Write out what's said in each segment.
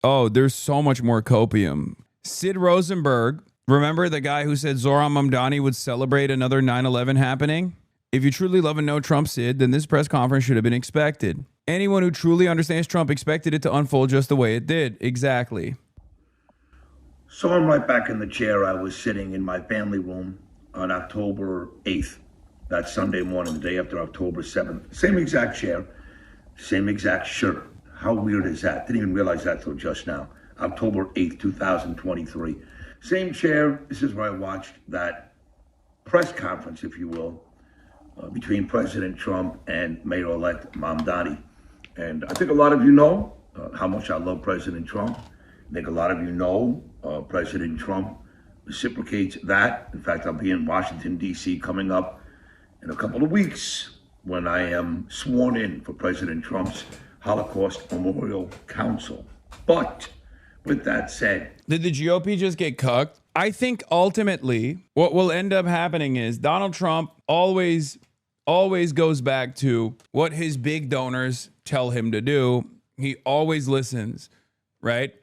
Oh, there's so much more copium. Sid Rosenberg, remember the guy who said Zohran Mamdani would celebrate another 9/11 happening? If you truly love and know Trump, Sid, then this press conference should have been expected. Anyone who truly understands Trump expected it to unfold just the way it did. Exactly. So I'm right back in the chair I was sitting in my family room on October 8th. That Sunday morning, the day after October 7th. Same exact chair, same exact shirt. How weird is that? Didn't even realize that till just now. October 8th, 2023. Same chair. This is where I watched that press conference, if you will, between President Trump and Mayor-elect Mamdani. And I think a lot of you know how much I love President Trump. I think a lot of you know President Trump reciprocates that. In fact, I'll be in Washington, D.C. coming up in a couple of weeks when I am sworn in for President Trump's Holocaust Memorial Council. But with that said, did the GOP just get cucked? I think ultimately what will end up happening is Donald Trump always goes back to what his big donors tell him to do. He always listens, right?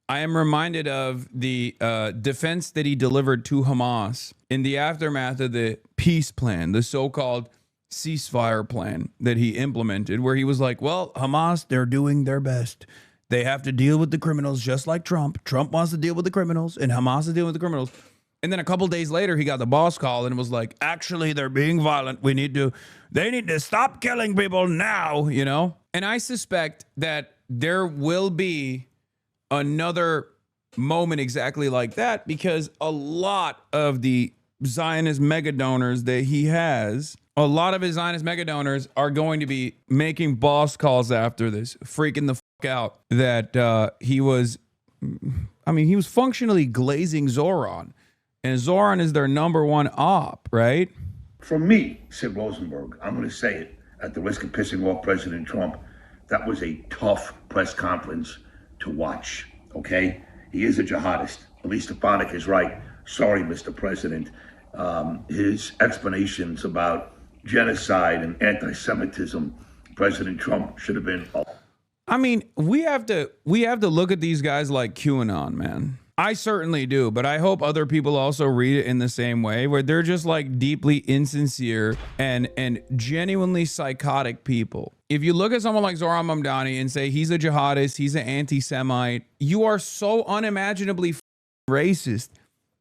I am reminded of the defense that he delivered to Hamas in the aftermath of the peace plan, the so-called ceasefire plan that he implemented, where he was like, well, Hamas, they're doing their best. They have to deal with the criminals just like Trump. Trump wants to deal with the criminals and Hamas is dealing with the criminals. And then a couple days later, he got the boss call and was like, actually, they're being violent. They need to stop killing people now, you know? And I suspect that there will be another moment exactly like that, because a lot of the Zionist mega donors that he has, a lot of his Zionist mega donors are going to be making boss calls after this, freaking the fuck out that he was functionally glazing Zohran. And Zohran is their number one op, right? For me, Sid Rosenberg, I'm going to say it at the risk of pissing off President Trump, that was a tough press conference to watch, okay? He is a jihadist. Elise Stefanik is right. Sorry, Mr. President. His explanations about genocide and anti-Semitism, President Trump should have been... I mean, we have to look at these guys like QAnon, man. I certainly do, but I hope other people also read it in the same way, where they're just like deeply insincere and genuinely psychotic people. If you look at someone like Zohran Mamdani and say he's a jihadist, he's an anti-Semite, you are so unimaginably racist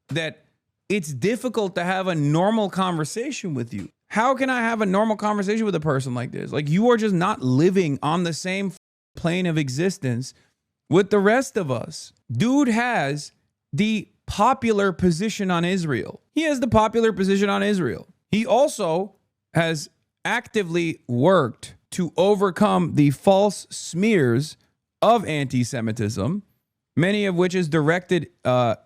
that it's difficult to have a normal conversation with you. How can I have a normal conversation with a person like this? Like, you are just not living on the same plane of existence with the rest of us. Dude has the popular position on Israel. He has the popular position on Israel. He also has actively worked to overcome the false smears of anti-Semitism, many of which is directed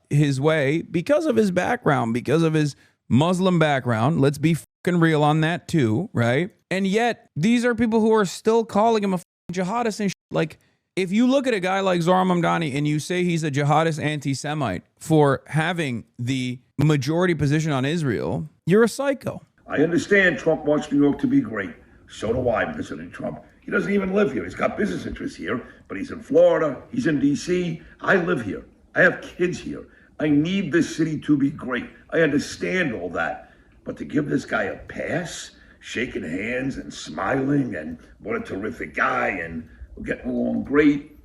his way because of his background, because of his Muslim background. Let's be fucking real on that too, right? And yet, these are people who are still calling him a jihadist and shit. Like, if you look at a guy like Zohran Mamdani and you say he's a jihadist anti-Semite for having the majority position on Israel, you're a psycho. I understand Trump wants New York to be great. So do I, President Trump. He doesn't even live here. He's got business interests here, but he's in Florida. He's in D.C. I live here. I have kids here. I need this city to be great. I understand all that. But to give this guy a pass, shaking hands and smiling and what a terrific guy and we're getting along great.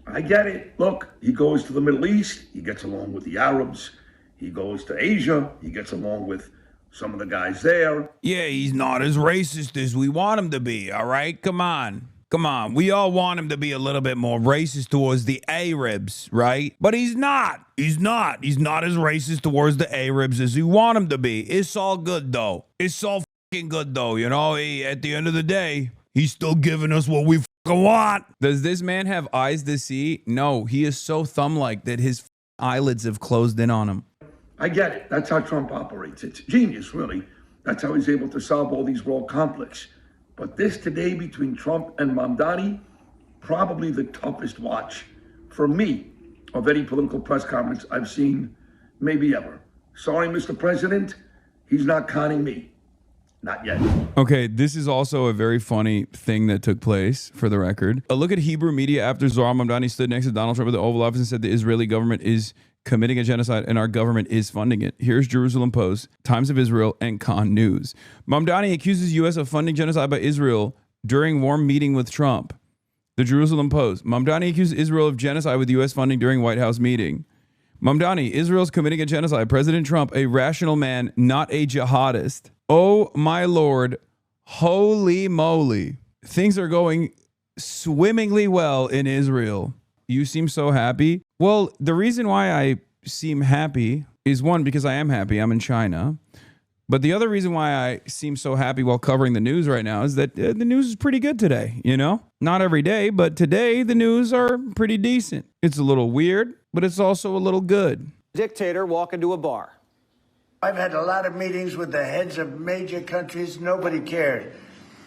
I get it. Look, he goes to the Middle East. He gets along with the Arabs. He goes to Asia. He gets along with some of the guys there. Yeah, he's not as racist as we want him to be, all right? Come on. Come on. We all want him to be a little bit more racist towards the Arabs, right? But he's not. He's not. He's not as racist towards the Arabs as we want him to be. It's all good, though. It's all fucking good, though. You know, at the end of the day, he's still giving us what we want. Does this man have eyes to see? No, he is so thumb-like that his eyelids have closed in on him. I get it. That's how Trump operates. It's genius, really. That's how he's able to solve all these world conflicts. But this today between Trump and Mamdani, probably the toughest watch for me of any political press conference I've seen maybe ever. Sorry, Mr. President, he's not conning me. Not yet. Okay, this is also a very funny thing that took place, for the record. A look at Hebrew media after Zohran Mamdani stood next to Donald Trump at the Oval Office and said the Israeli government is committing a genocide and our government is funding it. Here's Jerusalem Post, Times of Israel, and Khan News. Mamdani accuses U.S. of funding genocide by Israel during warm meeting with Trump. The Jerusalem Post. Mamdani accused Israel of genocide with U.S. funding during White House meeting. Mamdani, Israel's committing a genocide. President Trump, a rational man, not a jihadist. Oh, my Lord. Holy moly. Things are going swimmingly well in Israel. You seem so happy. Well, the reason why I seem happy is, one, because I am happy. I'm in China. But the other reason why I seem so happy while covering the news right now is that the news is pretty good today, you know? Not every day, but today the news are pretty decent. It's a little weird, but it's also a little good. Dictator walk into a bar. I've had a lot of meetings with the heads of major countries. Nobody cared.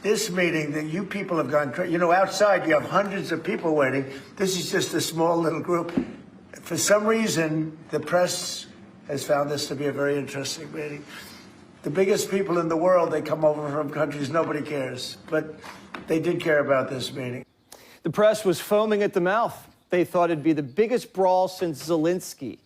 This meeting that you people have gone crazy. You know, outside you have hundreds of people waiting. This is just a small little group. For some reason, the press has found this to be a very interesting meeting. The biggest people in the world, they come over from countries nobody cares. But they did care about this meeting. The press was foaming at the mouth. They thought it'd be the biggest brawl since Zelensky.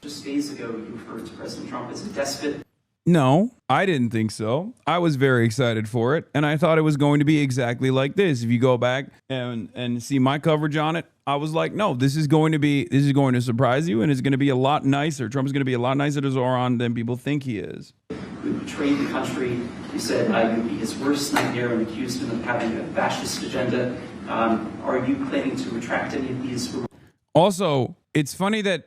Just days ago, you referred to President Trump as a despot. No, I didn't think so. I was very excited for it, and I thought it was going to be exactly like this. If you go back and see my coverage on it, I was like, no, this is going to surprise you, and it's going to be a lot nicer. Trump's going to be a lot nicer to Zohran than people think he is. Who betrayed the country. You said you'd be his worst nightmare and accused him of having a fascist agenda. Are you planning to retract any of these? Also, it's funny that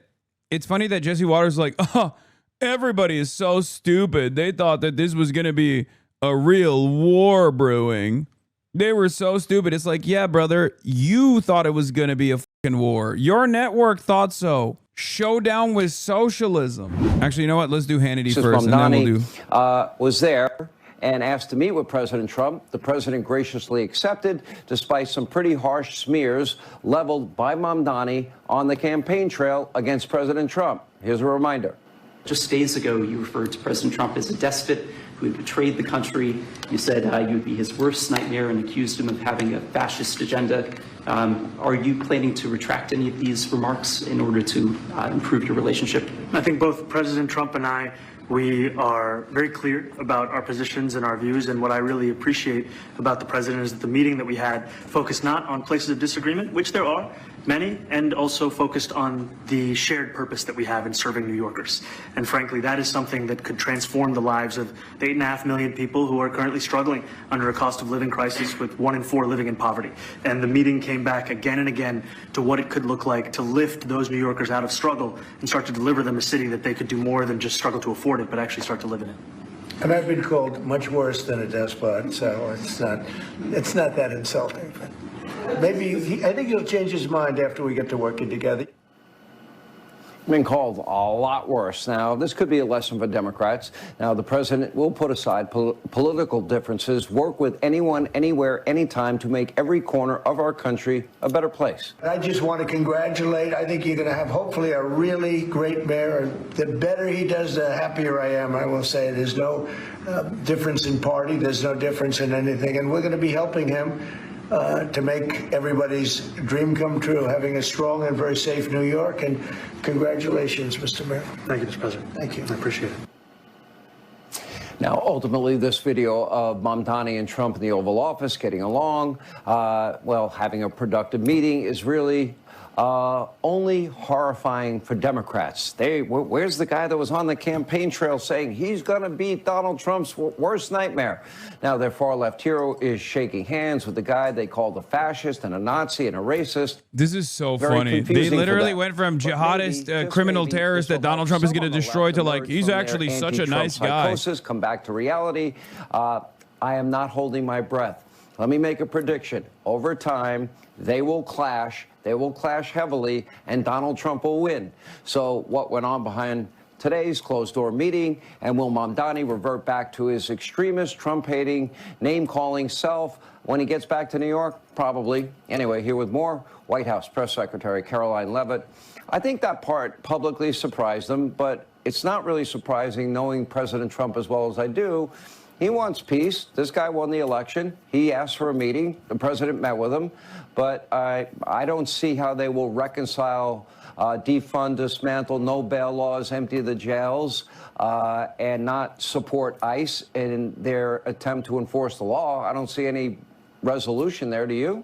Jesse Waters is like, oh, everybody is so stupid. They thought that this was going to be a real war brewing. They were so stupid. It's like, yeah, brother, you thought it was going to be a fucking war. Your network thought so. Showdown with socialism. Actually, you know what? Let's do Hannity first, and then we'll do. Was there and asked to meet with President Trump. The president graciously accepted, despite some pretty harsh smears leveled by Mamdani on the campaign trail against President Trump. Here's a reminder. Just days ago, you referred to President Trump as a despot who had betrayed the country. You said you'd be his worst nightmare and accused him of having a fascist agenda. Are you planning to retract any of these remarks in order to improve your relationship? I think both President Trump and I, we are very clear about our positions and our views, and what I really appreciate about the president is that the meeting that we had focused not on places of disagreement, which there are many, and also focused on the shared purpose that we have in serving New Yorkers. And frankly, that is something that could transform the lives of the 8.5 million people who are currently struggling under a cost of living crisis, with 1 in 4 living in poverty. And the meeting came back again and again to what it could look like to lift those New Yorkers out of struggle and start to deliver them a city that they could do more than just struggle to afford it, but actually start to live in it. And I've been called much worse than a despot, so it's not that insulting. But maybe I think he'll change his mind after we get to working together. Been called a lot worse. Now, this could be a lesson for Democrats. Now, the president will put aside political differences, work with anyone, anywhere, anytime to make every corner of our country a better place. I just want to congratulate. I think you're going to have hopefully a really great mayor. And the better he does, the happier I am. I will say there's no difference in party. There's no difference in anything. And we're going to be helping him to make everybody's dream come true, having a strong and very safe New York. And congratulations, Mr. Mayor. Thank you, Mr. President. Thank you. I appreciate it. Now, ultimately, this video of Mamdani and Trump in the Oval Office getting along, well, having a productive meeting is really only horrifying for Democrats. Where's the guy that was on the campaign trail saying he's going to beat Donald Trump's worst nightmare? Now, their far-left hero is shaking hands with the guy they called a fascist and a Nazi and a racist. This is so Very funny. They confusing literally for them. went from But jihadist, maybe, just criminal maybe, terrorist this that will Donald help Trump is some going on to the destroy left to like, emerge he's from their actually such a anti-Trump nice guy. psychosis, come back to reality. I am not holding my breath. Let me make a prediction. Over time, they will clash. They will clash heavily, and Donald Trump will win. So what went on behind today's closed-door meeting, and will Mamdani revert back to his extremist, Trump-hating, name-calling self when he gets back to New York? Probably. Anyway, here with more, White House Press Secretary Caroline Leavitt. I think that part publicly surprised them, but it's not really surprising, knowing President Trump as well as I do, He wants peace. This guy won the election. He asked for a meeting. The president met with him. But I don't see how they will reconcile defund, dismantle, no bail laws, empty the jails, and not support ICE in their attempt to enforce the law. I don't see any resolution there. Do you?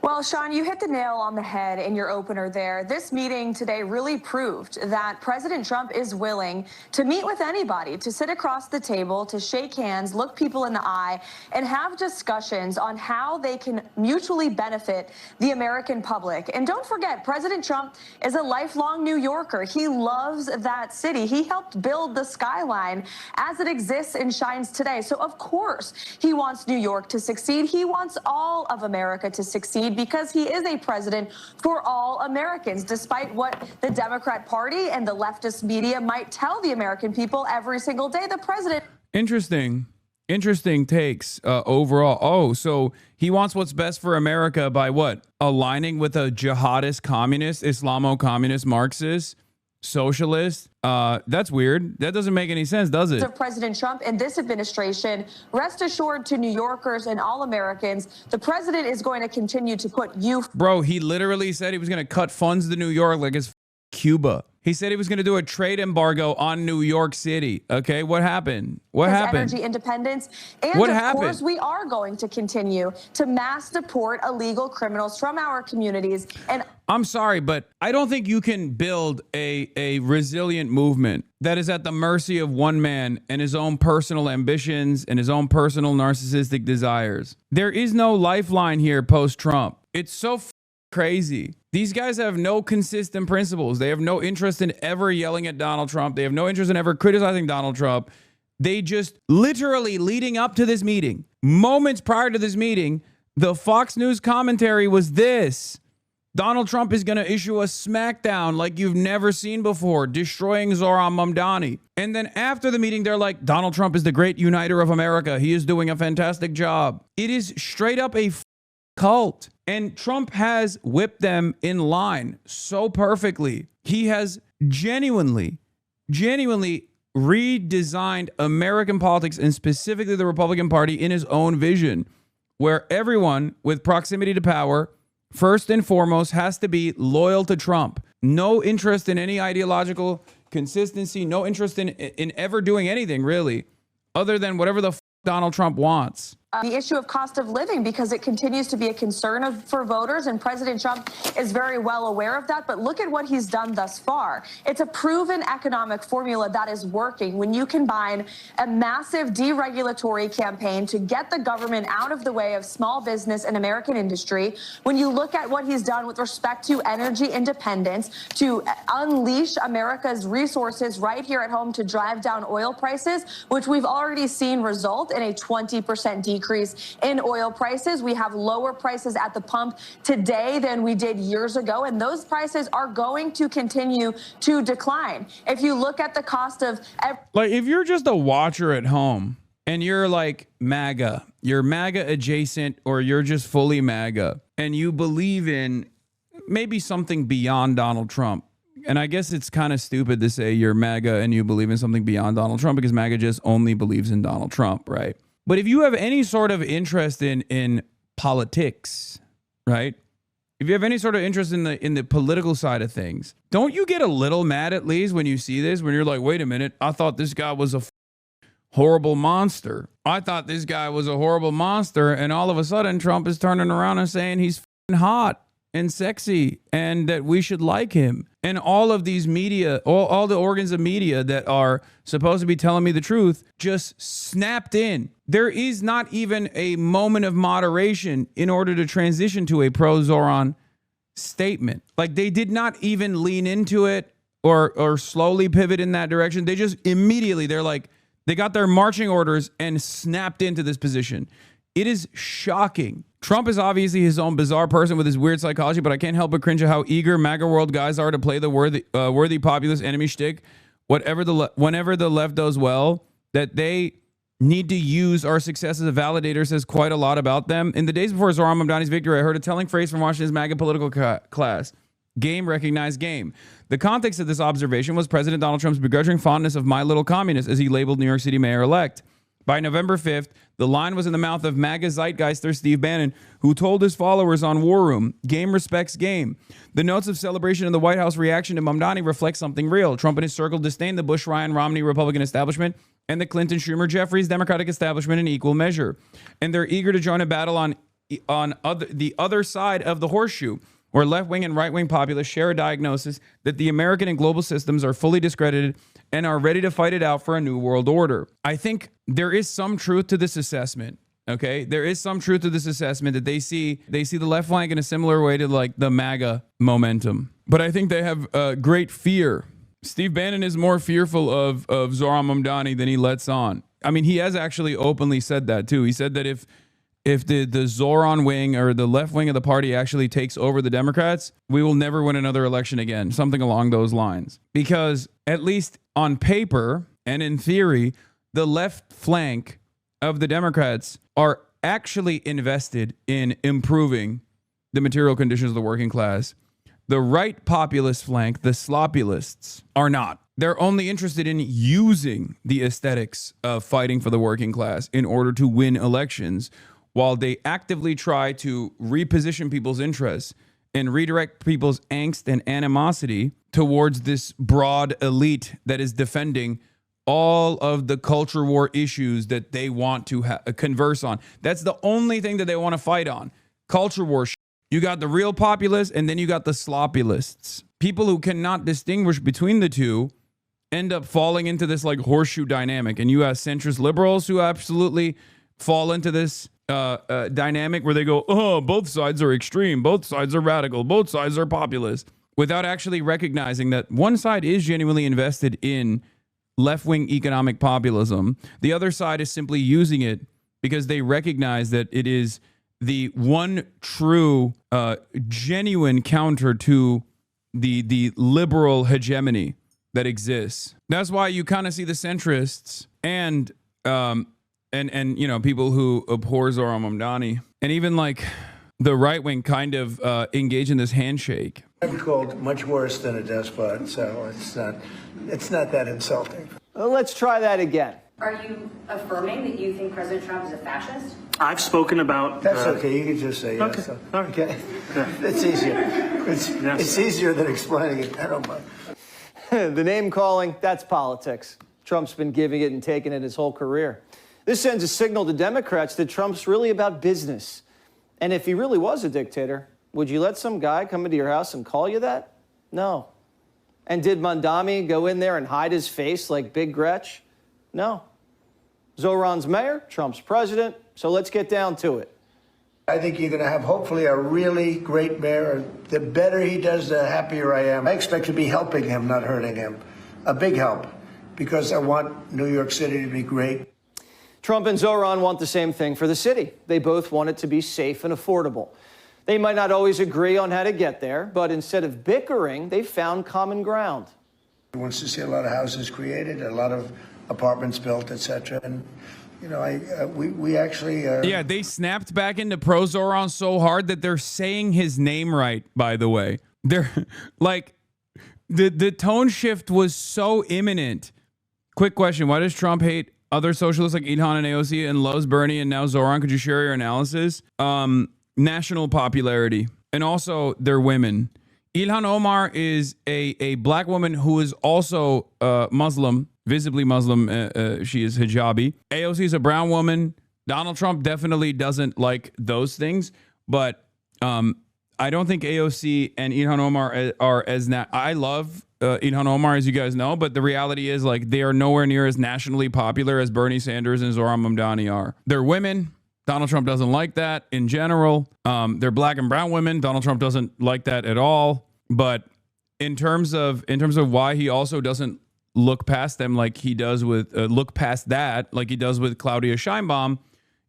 Well, Sean, you hit the nail on the head in your opener there. This meeting today really proved that President Trump is willing to meet with anybody, to sit across the table, to shake hands, look people in the eye, and have discussions on how they can mutually benefit the American public. And don't forget, President Trump is a lifelong New Yorker. He loves that city. He helped build the skyline as it exists and shines today. So, of course, he wants New York to succeed. He wants all of America to succeed, because he is a president for all Americans, despite what the Democrat Party and the leftist media might tell the American people every single day. The president. Interesting takes overall. Oh, so he wants what's best for America by what? Aligning with a jihadist communist, Islamo-communist, Marxist, socialist. That's weird. That doesn't make any sense, does it? Of President Trump and this administration, rest assured to New Yorkers and all Americans, the president is going to continue to put you. Bro, he literally said he was going to cut funds to New York like it's Cuba. He said he was going to do a trade embargo on New York City. Okay, what happened? What happened? Energy independence. And what of happened? course, we are going to continue to mass deport illegal criminals from our communities. And I'm sorry, but I don't think you can build a resilient movement that is at the mercy of one man and his own personal ambitions and his own personal narcissistic desires. There is no lifeline here post-Trump. It's so crazy. These guys have no consistent principles. They have no interest in ever yelling at Donald Trump. They have no interest in ever criticizing Donald Trump. They just literally leading up to this meeting, moments prior to this meeting, the Fox News commentary was this: Donald Trump is going to issue a smackdown like you've never seen before, destroying Zohran Mamdani. And then after the meeting, they're like, Donald Trump is the great uniter of America. He is doing a fantastic job. It is straight up a cult. And Trump has whipped them in line so perfectly. He has genuinely redesigned American politics, and specifically the Republican Party, in his own vision, where everyone with proximity to power, first and foremost, has to be loyal to Trump. No interest in any ideological consistency, no interest in ever doing anything, really, other than whatever the Donald Trump wants. The issue of cost of living, because it continues to be a concern for voters, and President Trump is very well aware of that. But look at what he's done thus far. It's a proven economic formula that is working when you combine a massive deregulatory campaign to get the government out of the way of small business and American industry. When you look at what he's done with respect to energy independence, to unleash America's resources right here at home to drive down oil prices, which we've already seen result in a 20% decrease in oil prices. We have lower prices at the pump today than we did years ago, and those prices are going to continue to decline. If you look at the cost of like, if you're just a watcher at home and you're like MAGA, you're MAGA adjacent, or you're just fully MAGA, and you believe in maybe something beyond Donald Trump. And I guess it's kind of stupid to say you're MAGA and you believe in something beyond Donald Trump, because MAGA just only believes in Donald Trump, right? But if you have any sort of interest in politics, right? If you have any sort of interest in the political side of things, don't you get a little mad at least when you see this, when you're like, wait a minute, I thought this guy was a horrible monster. I thought this guy was a horrible monster, and all of a sudden Trump is turning around and saying he's hot and sexy and that we should like him. And all of these media, all the organs of media that are supposed to be telling me the truth just snapped in. There is not even a moment of moderation in order to transition to a pro-Zohran statement. Like, they did not even lean into it or slowly pivot in that direction. They just immediately, they're like, they got their marching orders and snapped into this position. It is shocking. Trump is obviously his own bizarre person with his weird psychology, but I can't help but cringe at how eager MAGA world guys are to play the worthy populist enemy shtick. Whenever the left does well, that they need to use our success as a validator says quite a lot about them. In the days before Zohran Mamdani's victory, I heard a telling phrase from Washington's MAGA political class: game recognized game. The context of this observation was President Donald Trump's begrudging fondness of my little communist, as he labeled New York City mayor-elect. By November 5th, the line was in the mouth of MAGA Zeitgeister Steve Bannon, who told his followers on War Room, game respects game. The notes of celebration in the White House reaction to Mamdani reflect something real. Trump and his circle disdain the Bush, Ryan, Romney Republican establishment and the Clinton, Schumer, Jeffries Democratic establishment in equal measure. And they're eager to join a battle on the other side of the horseshoe, where left-wing and right-wing populists share a diagnosis that the American and global systems are fully discredited and are ready to fight it out for a new world order. I think there is some truth to this assessment. Okay, there is some truth to this assessment that they see the left flank in a similar way to like the MAGA momentum. But I think they have great fear. Steve Bannon is more fearful of Zohran Mamdani than he lets on. I mean, he has actually openly said that too. He said that if the Zohran wing or the left wing of the party actually takes over the Democrats, we will never win another election again. Something along those lines. Because at least on paper and in theory, the left flank of the Democrats are actually invested in improving the material conditions of the working class. The right populist flank, the sloppylists, are not. They're only interested in using the aesthetics of fighting for the working class in order to win elections, while they actively try to reposition people's interests and redirect people's angst and animosity towards this broad elite that is defending all of the culture war issues that they want to converse on. That's the only thing that they want to fight on. Culture war. You got the real populists and then you got the sloppylists. People who cannot distinguish between the two end up falling into this like horseshoe dynamic. And you have centrist liberals who absolutely fall into this dynamic where they go, oh, both sides are extreme, both sides are radical, both sides are populist, without actually recognizing that one side is genuinely invested in left-wing economic populism. The other side is simply using it because they recognize that it is the one true, genuine counter to the liberal hegemony that exists. That's why you kind of see the centrists and you know, people who abhor Zohran Mamdani and even like the right wing kind of engage in this handshake. I'm called much worse than a despot, so it's not that insulting. Well, let's try that again. Are you affirming that you think President Trump is a fascist? I've spoken about... That's okay. You can just say yes. Okay. It's easier. It's easier than explaining it. I don't mind. The name calling, that's politics. Trump's been giving it and taking it his whole career. This sends a signal to Democrats that Trump's really about business. And if he really was a dictator, would you let some guy come into your house and call you that? No. And did Mamdani go in there and hide his face like Big Gretch? No. Zohran's mayor, Trump's president, so let's get down to it. I think you're going to have, hopefully, a really great mayor. The better he does, the happier I am. I expect to be helping him, not hurting him. A big help, because I want New York City to be great. Trump and Zohran want the same thing for the city. They both want it to be safe and affordable. They might not always agree on how to get there, but instead of bickering, they found common ground. He wants to see a lot of houses created, a lot of apartments built, etc. And, you know, we actually... Yeah, they snapped back into pro-Zohran so hard that they're saying his name right, by the way. They're like, the tone shift was so imminent. Quick question, why does Trump hate other socialists like Ilhan and AOC and loves Bernie and now Zohran? Could you share your analysis? National popularity. And also, they're women. Ilhan Omar is a black woman who is also Muslim, visibly Muslim. She is hijabi. AOC is a brown woman. Donald Trump definitely doesn't like those things. But I don't think AOC and Ilhan Omar are as... I love Ilhan Omar, as you guys know, but the reality is like they are nowhere near as nationally popular as Bernie Sanders and Zohran Mamdani are. They're women. Donald Trump doesn't like that in general. They're black and brown women. Donald Trump doesn't like that at all. But in terms of why he also doesn't look past them like he does with look past that like he does with Claudia Sheinbaum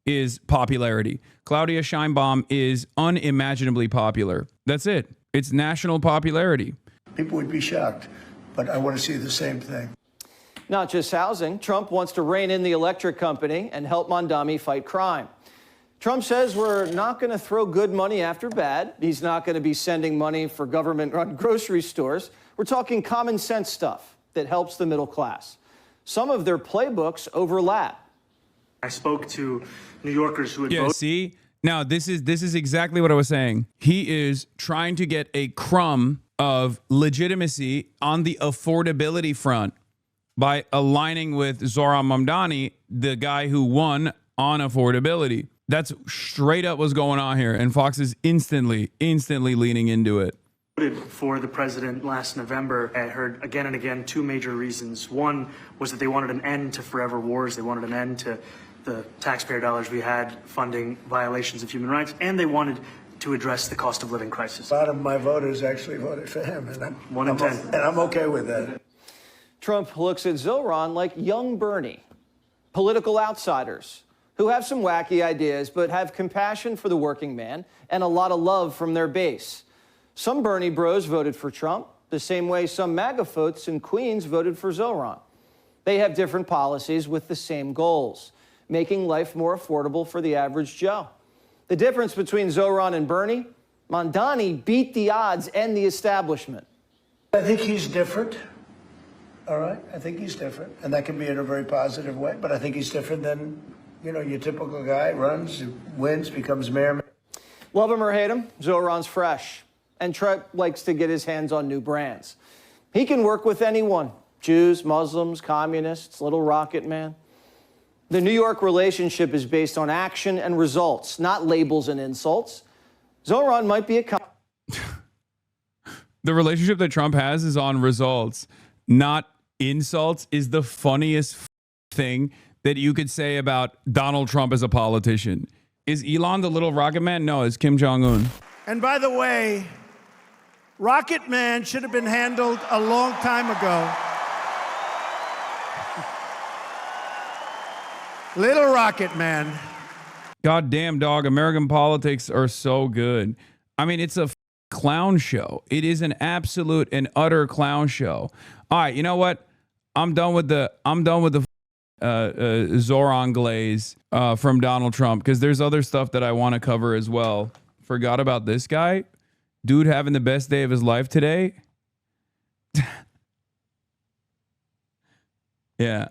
is popularity. Claudia Sheinbaum is unimaginably popular. That's it. It's national popularity. People would be shocked, but I want to see the same thing. Not just housing. Trump wants to rein in the electric company and help Mamdani fight crime. Trump says we're not going to throw good money after bad. He's not going to be sending money for government-run grocery stores. We're talking common sense stuff that helps the middle class. Some of their playbooks overlap. I spoke to New Yorkers who had Yeah, voted. see? Now, this is exactly what I was saying. He is trying to get a crumb of legitimacy on the affordability front by aligning with Zohran Mamdani, the guy who won on affordability. That's straight up what's going on here. And Fox is instantly leaning into it. Voted for the president last November. I heard again and again two major reasons. One was that they wanted an end to forever wars. They wanted an end to the taxpayer dollars we had funding violations of human rights, and they wanted to address the cost of living crisis. A lot of my voters actually voted for him, and One in 10. and I'm okay with that. Trump looks at Zohran like young Bernie, political outsiders who have some wacky ideas but have compassion for the working man and a lot of love from their base. Some Bernie bros voted for Trump the same way some MAGA folks in Queens voted for Zohran. They have different policies with the same goals, making life more affordable for the average Joe. The difference between Zohran and Bernie, Mamdani beat the odds and the establishment. I think he's different. All right, I think he's different, and that can be in a very positive way. But I think he's different than, you know, your typical guy runs, wins, becomes mayor. Love him or hate him, Zohran's fresh, and Trump likes to get his hands on new brands. He can work with anyone, Jews, Muslims, communists, little rocket man. The New York relationship is based on action and results, not labels and insults. Zohran might be a... The relationship that Trump has is on results, not insults, is the funniest thing that you could say about Donald Trump as a politician. Is Elon the little rocket man? No, it's Kim Jong-un. And by the way, Rocket Man should have been handled a long time ago. Little Rocket Man. Goddamn, dog. American politics are so good. I mean, it's a clown show. It is an absolute and utter clown show. All right, you know what? I'm done with the Zohran glaze from Donald Trump, because there's other stuff that I want to cover as well. Forgot about this guy. Dude having the best day of his life today. Yeah.